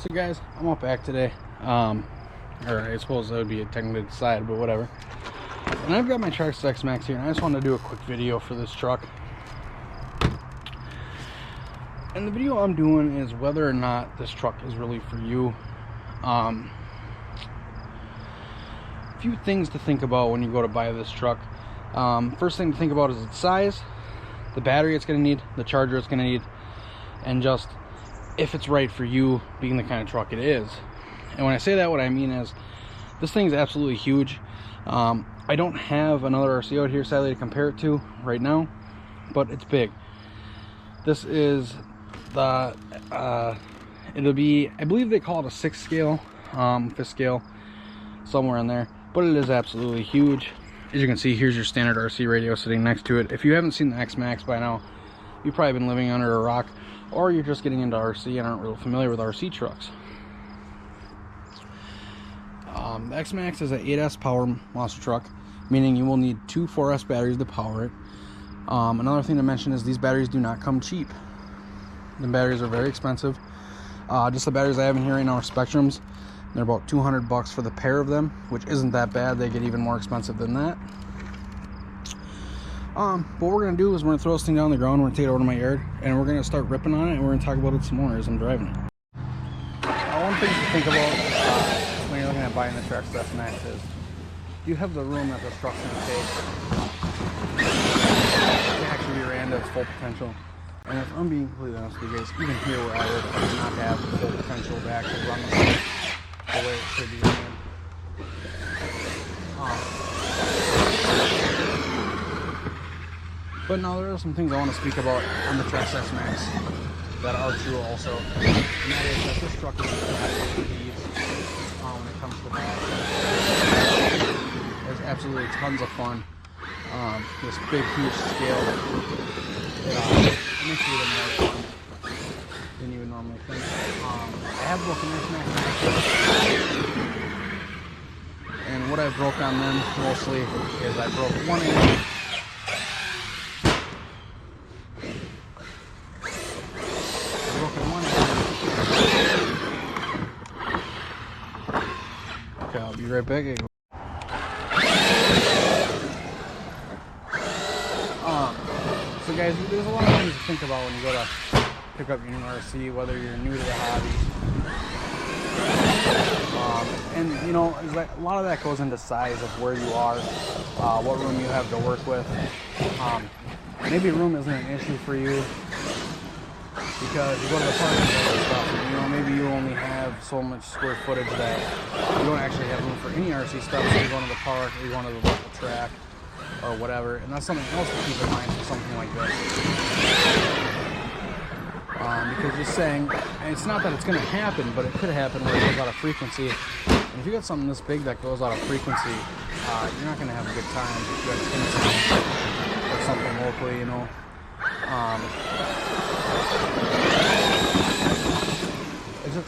So guys, I'm up back today, or I suppose that would be a technically side, but whatever. And I've got my Traxxas Maxx here, and I just wanted to do a quick video for this truck. And the video I'm doing is whether or not this truck is really for you. A few things to think about when you go to buy this truck. First thing to think about is its size, the battery it's going to need, the charger it's going to need, and just if it's right for you, being the kind of truck it is. And when I say that, what I mean is this thing is absolutely huge. I don't have another RC out here sadly to compare it to right now, but it's big. This is the it'll be, I believe they call it a 6 scale, 5th scale, somewhere in there, but it is absolutely huge. As you can see, here's your standard RC radio sitting next to it. If you haven't seen the Maxx by now, you've probably been living under a rock, or you're just getting into RC and aren't real familiar with RC trucks. The Maxx is an 8S power monster truck, meaning you will need 2 4S batteries to power it. Another thing to mention is these batteries do not come cheap. The batteries are very expensive. Just the batteries I have in here right now are Spectrums. They're about $200 for the pair of them, which isn't that bad. They get even more expensive than that. What we're going to do is we're going to throw this thing down on the ground, we're going to take it over to my yard, and we're going to start ripping on it, and we're going to talk about it some more as I'm driving it. One thing to think about when you're looking at buying the Traxxas Maxx is you have the room that this truck's going to take to actually be ran to its full potential. And if I'm being completely honest with you guys, even here where I live, I do not have the full potential to actually run the thing the way it should be ran. But now there are some things I want to speak about on the Traxxas Maxx that are true also. And that is that this truck is when it comes to that. There's absolutely tons of fun. This big, huge scale. It makes it even more fun than you would normally think. I have broken this Maxx, and what I broke on them mostly is I broke one end. Okay, I'll be right back. So guys, there's a lot of things to think about when you go to pick up your new RC, whether you're new to the hobby. And you know, a lot of that goes into size of where you are, what room you have to work with. Maybe room isn't an issue for you because you go to the park and other stuff, and you know, maybe you only have so much square footage that you don't actually have room for any RC stuff, so you're going to the park or you're going to the local track or whatever, and that's something else to keep in mind for something like this. Because just saying, and it's not that it's going to happen, but it could happen where it goes out of frequency. And if you got something this big that goes out of frequency, you're not going to have a good time if you have or something locally, you know.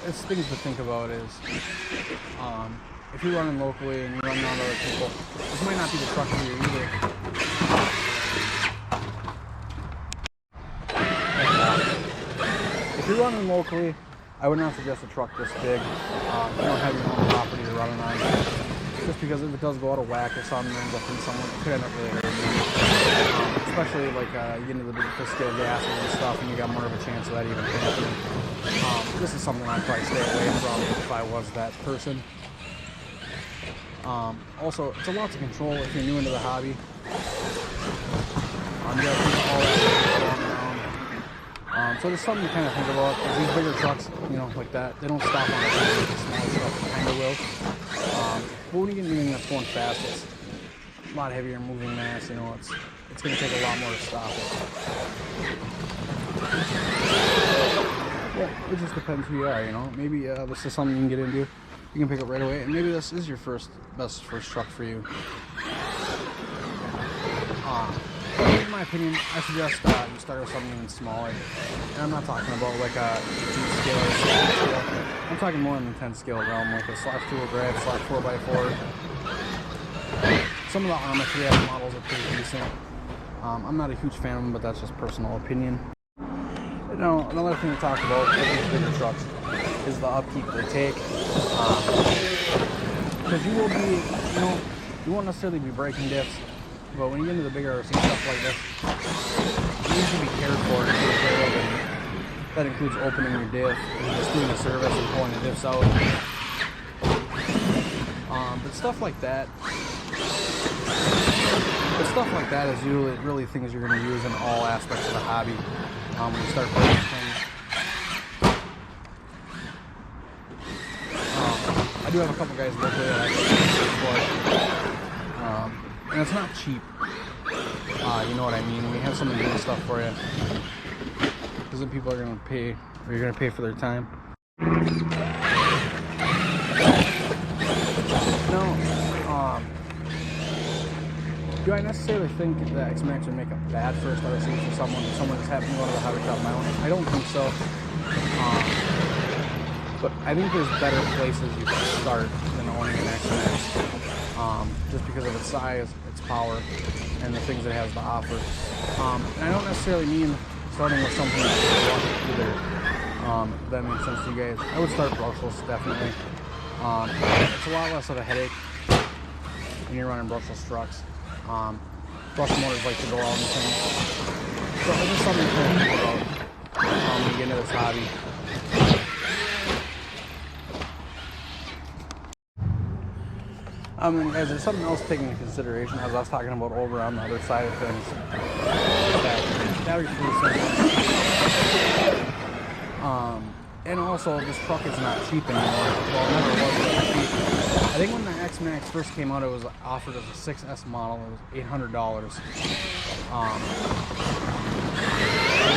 It's things to think about is if you're running locally and you're running on other people, this might not be the truck for you either. If you're running locally, I would not suggest a truck this big. You don't have your own property to run on. Just because if it does go out of whack or something ends up in someone, it could end up really hurting you. Especially like you get into the big 5th scale gases and stuff, and you got more of a chance of that even happening. This is something I'd probably stay away from if I was that person. Also, it's a lot to control if you're new into the hobby. You gotta think all that going around. So there's something to kind of think about. These bigger trucks, you know, like that, they don't stop on the smaller stuff, kind of will. But when you get anything that's going fast, it's a lot heavier moving mass, you know, it's going to take a lot more to stop it. Yeah, it just depends who you are, you know. Maybe this is something you can get into, you can pick up right away, and maybe this is your best first truck for you. In my opinion, I suggest you start with something even smaller. And I'm not talking about like a 8 scale or 16 scale. I'm talking more in the 10 scale realm, like a /2 drive, /4x4. Some of the Arma 3F models are pretty decent. I'm not a huge fan of them, but that's just personal opinion. You know, another thing to talk about is these bigger trucks. is the upkeep they take. Because you will be, you won't necessarily be breaking diffs, but when you get into the bigger RC stuff like this, you need to be cared for and taken care of, and that includes opening your diff, and just doing a service and pulling the diffs out. But stuff like that is really things you're going to use in all aspects of the hobby when you start building things. I do have a couple guys locally that I can support, and it's not cheap. You know what I mean? When you have someone doing stuff for you, because then people are going to pay, or you're going to pay for their time. Do I necessarily think that Maxx would make a bad first RC for someone that's happening to go to the hobby shop now? I don't think so. But I think there's better places you can start than owning an Maxx. Just because of its size, its power, and the things it has to offer. And I don't necessarily mean starting with something that's either. If that makes sense to you guys. I would start brushless, definitely. It's a lot less of a headache when you're running brushless trucks. Brush motors like to go out and things. So it's just something to think about when you get into this hobby. Guys, there's something else to take into consideration as I was talking about over on the other side of things. Battery's pretty simple. And also, this truck is not cheap anymore. Well, it never was really cheap. I think when the Maxx first came out, it was offered as a 6S model. It was $800.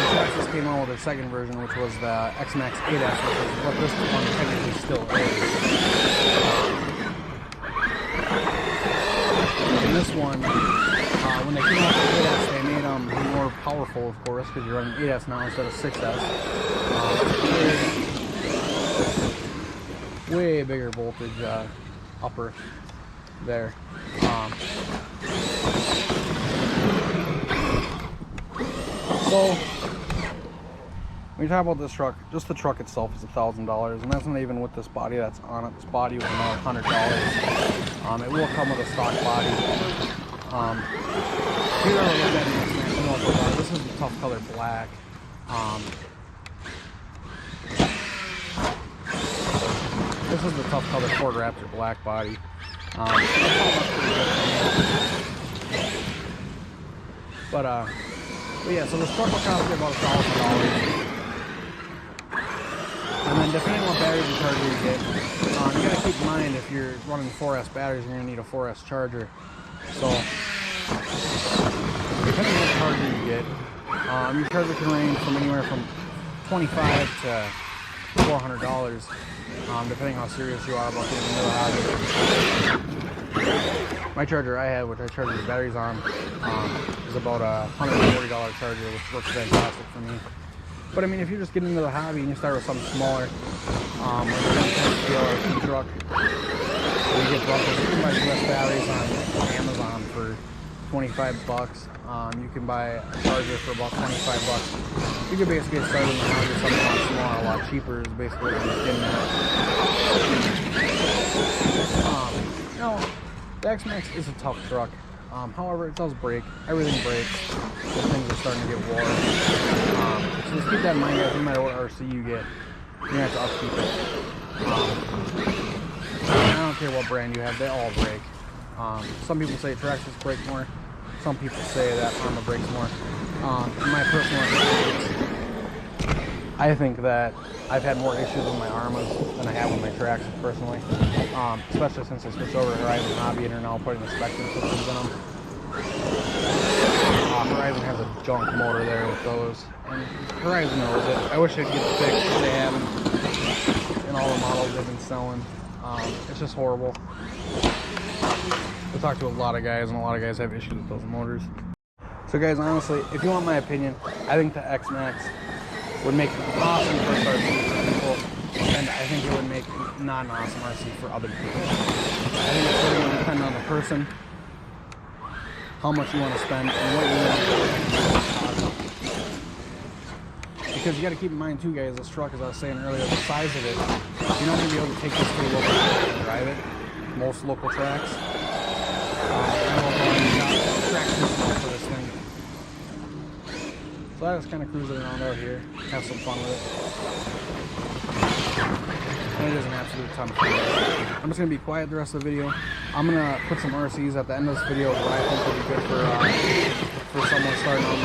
Traxxas came out with their second version, which was the Maxx 8S, which is what this one technically still is. And this one, when they came out with the 8S, they made them more powerful, of course, because you're running 8S now instead of 6S. Way bigger voltage upper there. So when you talk about this truck, just the truck itself is $1,000, and that's not even with this body that's on it. This body was another $100. It will come with a stock body. If you ever look at it, this is the tough color black. This is the tough color Ford Raptor black body. But yeah, so this truck will cost you about $1,000. And then depending on what batteries and charger you get, you gotta keep in mind if you're running 4S batteries, you're gonna need a 4S charger. So depending on what charger you get, your charger can range from anywhere from $25 to $400, depending on how serious you are about getting into the hobby. My charger I had, which I charge the batteries on, is about a $140 charger, which works fantastic for me. But I mean, if you're just getting into the hobby and you start with something smaller, like a 110 or truck, you get brushless, you can buy US batteries on Amazon for $25. You can buy a charger for about $25. You can basically get started in the hobby with something a lot smaller, a lot cheaper is basically what I'm getting at. The Maxx is a tough truck. However, it does break. Everything breaks. The things are starting to get worn. So just keep that in mind, guys. No matter what RC you get, you're going to have to upkeep it. I don't care what brand you have, they all break. Some people say Traxxas break more. Some people say that Arma breaks more. In my personal experience, I think that I've had more issues with my Armas than I have with my Traxxas personally. Especially since I switched over to Horizon Hobby and are now putting the Spectrum systems in them. Horizon has a junk motor there with those, and Horizon knows it. I wish I'd get the fix that they have in all the models they've been selling. It's just horrible. I talked to a lot of guys, and a lot of guys have issues with those motors. So guys, honestly, if you want my opinion, I think the Maxx would make an awesome first RC for people, and I think it would make not an awesome RC for other people. I think it's really going to depend on the person, how much you want to spend, and what you want to do. Because you got to keep in mind too, guys, this truck, as I was saying earlier, the size of it, you're not going to be able to take this to a local track and drive it. Most local tracks. Traxxas for this thing. So I was kind of cruising around out here, have some fun with it. And it is an absolute ton of fun. I'm just going to be quiet the rest of the video. I'm going to put some RCs at the end of this video that I think would be good for someone starting on